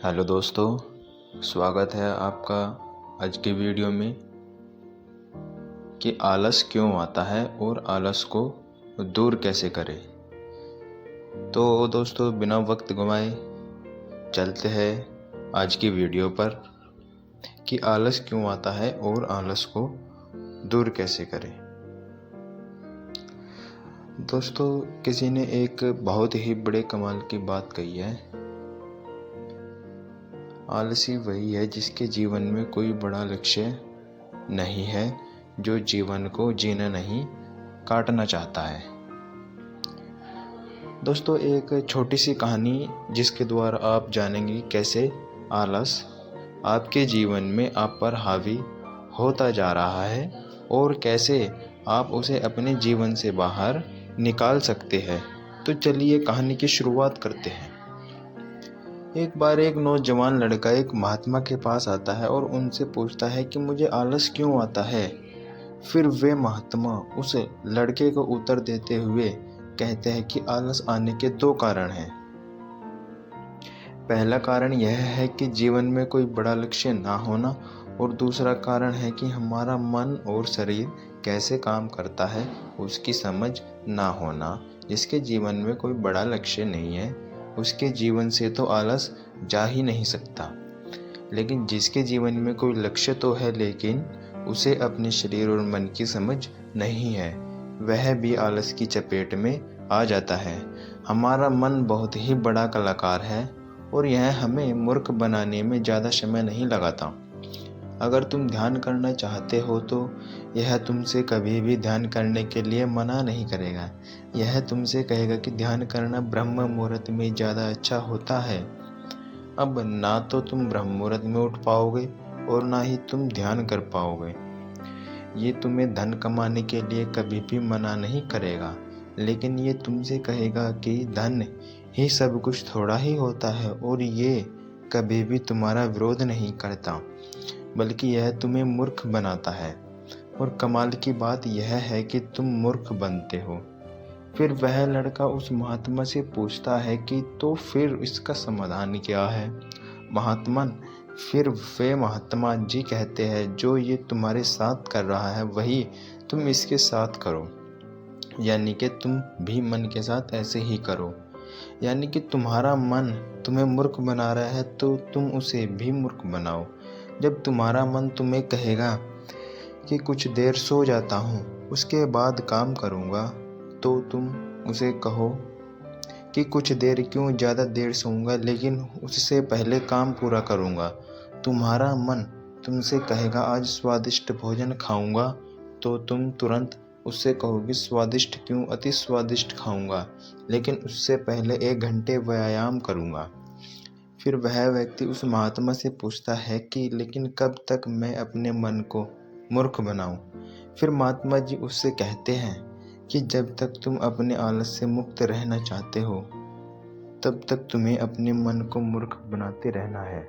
Hello दोस्तों, स्वागत है आपका आज की वीडियो में कि आलस क्यों आता है और आलस को दूर कैसे करें। तो दोस्तों, बिना वक्त गंवाए चलते हैं आज की वीडियो पर कि आलस क्यों आता है और आलस को दूर कैसे करें। दोस्तों, किसी ने एक बहुत ही बड़े कमाल की बात कही है। आलसी वही है जिसके जीवन में कोई बड़ा लक्ष्य नहीं है, जो जीवन को जीना नहीं काटना चाहता है। दोस्तों, एक छोटी सी कहानी जिसके द्वारा आप जानेंगे कैसे आलस आपके जीवन में आप पर हावी होता जा रहा है और कैसे आप उसे अपने जीवन से बाहर निकाल सकते हैं। तो चलिए कहानी की शुरुआत करते हैं। एक बार एक नौजवान लड़का एक महात्मा के पास आता है और उनसे पूछता है कि मुझे आलस क्यों आता है। फिर वे महात्मा उस लड़के को उत्तर देते हुए कहते हैं कि आलस आने के दो कारण हैं। पहला कारण यह है कि जीवन में कोई बड़ा लक्ष्य ना होना और दूसरा कारण है कि हमारा मन और शरीर कैसे काम करता है उसकी समझ ना होना। जिसके जीवन में कोई बड़ा लक्ष्य नहीं है उसके जीवन से तो आलस जा ही नहीं सकता, लेकिन जिसके जीवन में कोई लक्ष्य तो है लेकिन उसे अपने शरीर और मन की समझ नहीं है, वह भी आलस की चपेट में आ जाता है। हमारा मन बहुत ही बड़ा कलाकार है और यह हमें मूर्ख बनाने में ज़्यादा समय नहीं लगाता। अगर तुम ध्यान करना चाहते हो तो यह तुमसे कभी भी ध्यान करने के लिए मना नहीं करेगा। यह तुमसे कहेगा कि ध्यान करना ब्रह्म मुहूर्त में ज़्यादा अच्छा होता है। अब ना तो तुम ब्रह्म मुहूर्त में उठ पाओगे और ना ही तुम ध्यान कर पाओगे। ये तुम्हें धन कमाने के लिए कभी भी मना नहीं करेगा, लेकिन ये तुमसे कहेगा कि धन ही सब कुछ थोड़ा ही होता है और ये कभी भी तुम्हारा विरोध नहीं करता, बल्कि यह तुम्हें मूर्ख बनाता है। और कमाल की बात यह है कि तुम मूर्ख बनते हो। फिर वह लड़का उस महात्मा से पूछता है कि तो फिर इसका समाधान क्या है। फिर वे महात्मा जी कहते हैं, जो ये तुम्हारे साथ कर रहा है वही तुम इसके साथ करो, यानी कि तुम भी मन के साथ ऐसे ही करो। यानी कि तुम्हारा मन तुम्हें मूर्ख बना रहा है तो तुम उसे भी मूर्ख बनाओ। जब तुम्हारा मन तुम्हें कहेगा कि कुछ देर सो जाता हूँ उसके बाद काम करूँगा, तो तुम उसे कहो कि कुछ देर क्यों, ज़्यादा देर सोऊंगा लेकिन उससे पहले काम पूरा करूँगा। तुम्हारा मन तुमसे कहेगा आज स्वादिष्ट भोजन खाऊँगा, तो तुम तुरंत उससे कहोगे स्वादिष्ट क्यों, अति स्वादिष्ट खाऊँगा, लेकिन उससे पहले 1 घंटे व्यायाम करूँगा। फिर वह व्यक्ति उस महात्मा से पूछता है कि लेकिन कब तक मैं अपने मन को मूर्ख बनाऊं। फिर महात्मा जी उससे कहते हैं कि जब तक तुम अपने आलस से मुक्त रहना चाहते हो तब तक तुम्हें अपने मन को मूर्ख बनाते रहना है।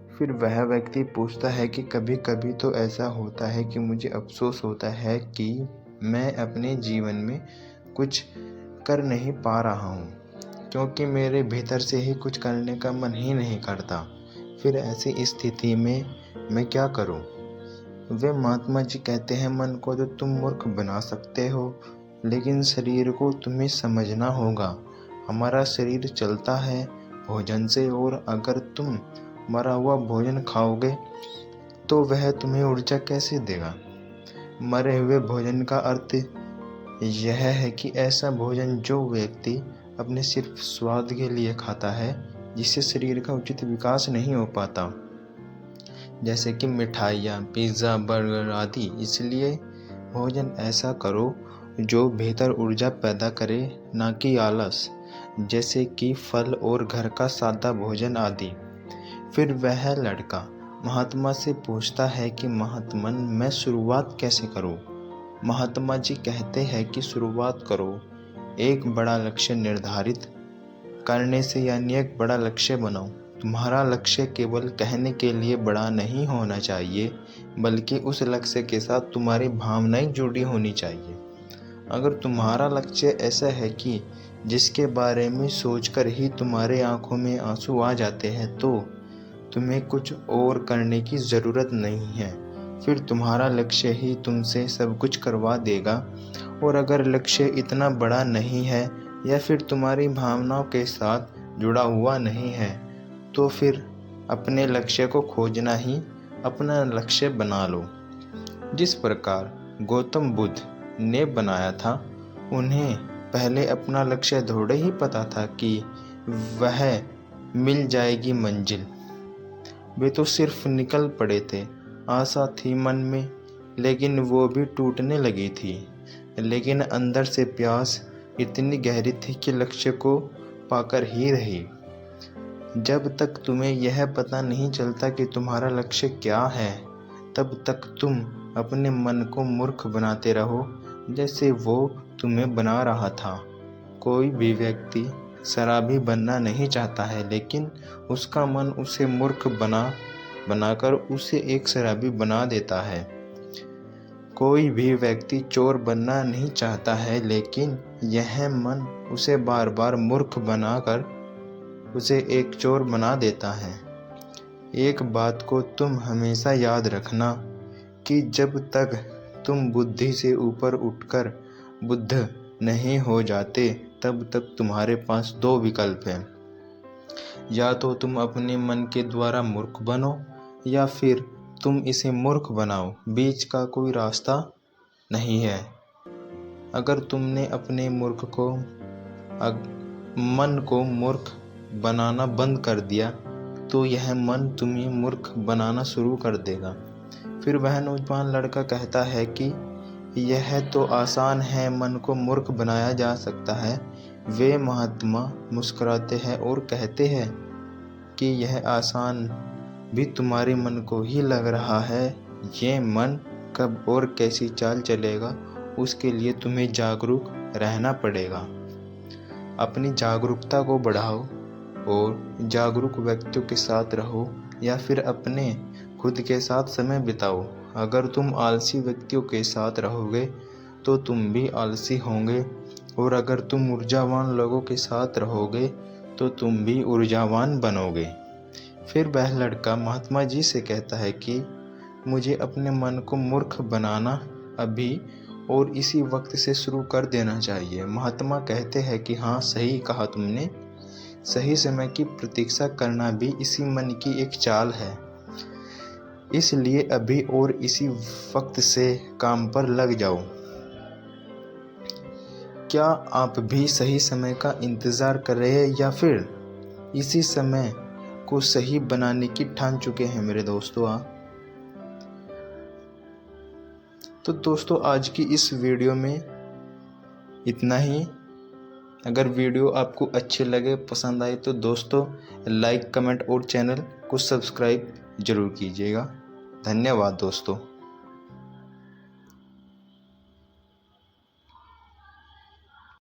फिर वह व्यक्ति पूछता है कि कभी कभी तो ऐसा होता है कि मुझे अफसोस होता है कि मैं अपने जीवन में कुछ कर नहीं पा रहा हूँ, क्योंकि मेरे भीतर से ही कुछ करने का मन ही नहीं करता। फिर ऐसी स्थिति में मैं क्या करूं? वे महात्मा जी कहते हैं, मन को तो तुम मूर्ख बना सकते हो, लेकिन शरीर को तुम्हें समझना होगा। हमारा शरीर चलता है भोजन से, और अगर तुम मरा हुआ भोजन खाओगे तो वह तुम्हें ऊर्जा कैसे देगा? मरे हुए भोजन का अर्थ यह है कि ऐसा भोजन जो व्यक्ति अपने सिर्फ स्वाद के लिए खाता है, जिससे शरीर का उचित विकास नहीं हो पाता, जैसे कि मिठाइयाँ, पिज़्ज़ा, बर्गर आदि। इसलिए भोजन ऐसा करो जो भीतर ऊर्जा पैदा करे, ना कि आलस, जैसे कि फल और घर का सादा भोजन आदि। फिर वह लड़का महात्मा से पूछता है कि महात्मन, मैं शुरुआत कैसे करूं? महात्मा जी कहते हैं कि शुरुआत करो एक बड़ा लक्ष्य निर्धारित करने से, यानी एक बड़ा लक्ष्य बनाओ। तुम्हारा लक्ष्य केवल कहने के लिए बड़ा नहीं होना चाहिए, बल्कि उस लक्ष्य के साथ तुम्हारी भावनाएं जुड़ी होनी चाहिए। अगर तुम्हारा लक्ष्य ऐसा है कि जिसके बारे में सोचकर ही तुम्हारे आंखों में आंसू आ जाते हैं, तो तुम्हें कुछ और करने की ज़रूरत नहीं है। फिर तुम्हारा लक्ष्य ही तुमसे सब कुछ करवा देगा। और अगर लक्ष्य इतना बड़ा नहीं है या फिर तुम्हारी भावनाओं के साथ जुड़ा हुआ नहीं है, तो फिर अपने लक्ष्य को खोजना ही अपना लक्ष्य बना लो। जिस प्रकार गौतम बुद्ध ने बनाया था, उन्हें पहले अपना लक्ष्य थोड़े ही पता था कि वह मिल जाएगी मंजिल। वे तो सिर्फ निकल पड़े थे। आशा थी मन में, लेकिन वो भी टूटने लगी थी। लेकिन अंदर से प्यास इतनी गहरी थी कि लक्ष्य को पाकर ही रही। जब तक तुम्हें यह पता नहीं चलता कि तुम्हारा लक्ष्य क्या है, तब तक तुम अपने मन को मूर्ख बनाते रहो, जैसे वो तुम्हें बना रहा था। कोई भी व्यक्ति शराबी बनना नहीं चाहता है, लेकिन उसका मन उसे मूर्ख बनाकर उसे एक शराबी बना देता है। कोई भी व्यक्ति चोर बनना नहीं चाहता है, लेकिन यह मन उसे बार बार मूर्ख बनाकर उसे एक चोर बना देता है। एक बात को तुम हमेशा याद रखना कि जब तक तुम बुद्धि से ऊपर उठकर बुद्ध नहीं हो जाते, तब तक तुम्हारे पास दो विकल्प हैं। या तो तुम अपने मन के द्वारा मूर्ख बनो, या फिर तुम इसे मूर्ख बनाओ। बीच का कोई रास्ता नहीं है। अगर तुमने अपने मन को मूर्ख बनाना बंद कर दिया, तो यह मन तुम्हें मूर्ख बनाना शुरू कर देगा। फिर वह नौजवान लड़का कहता है कि यह तो आसान है, मन को मूर्ख बनाया जा सकता है। वे महात्मा मुस्कुराते हैं और कहते हैं कि यह आसान भी तुम्हारे मन को ही लग रहा है। ये मन कब और कैसी चाल चलेगा, उसके लिए तुम्हें जागरूक रहना पड़ेगा। अपनी जागरूकता को बढ़ाओ और जागरूक व्यक्तियों के साथ रहो, या फिर अपने खुद के साथ समय बिताओ। अगर तुम आलसी व्यक्तियों के साथ रहोगे तो तुम भी आलसी होंगे, और अगर तुम ऊर्जावान लोगों के साथ रहोगे तो तुम भी ऊर्जावान बनोगे। फिर वह लड़का महात्मा जी से कहता है कि मुझे अपने मन को मूर्ख बनाना अभी और इसी वक्त से शुरू कर देना चाहिए। महात्मा कहते हैं कि हाँ, सही कहा तुमने। सही समय की प्रतीक्षा करना भी इसी मन की एक चाल है। इसलिए अभी और इसी वक्त से काम पर लग जाओ। क्या आप भी सही समय का इंतज़ार कर रहे हैं, या फिर इसी समय को सही बनाने की ठान चुके हैं मेरे दोस्तों? तो दोस्तों, आज की इस वीडियो में इतना ही। अगर वीडियो आपको अच्छे लगे, पसंद आए, तो दोस्तों लाइक, कमेंट और चैनल को सब्सक्राइब जरूर कीजिएगा। धन्यवाद दोस्तों।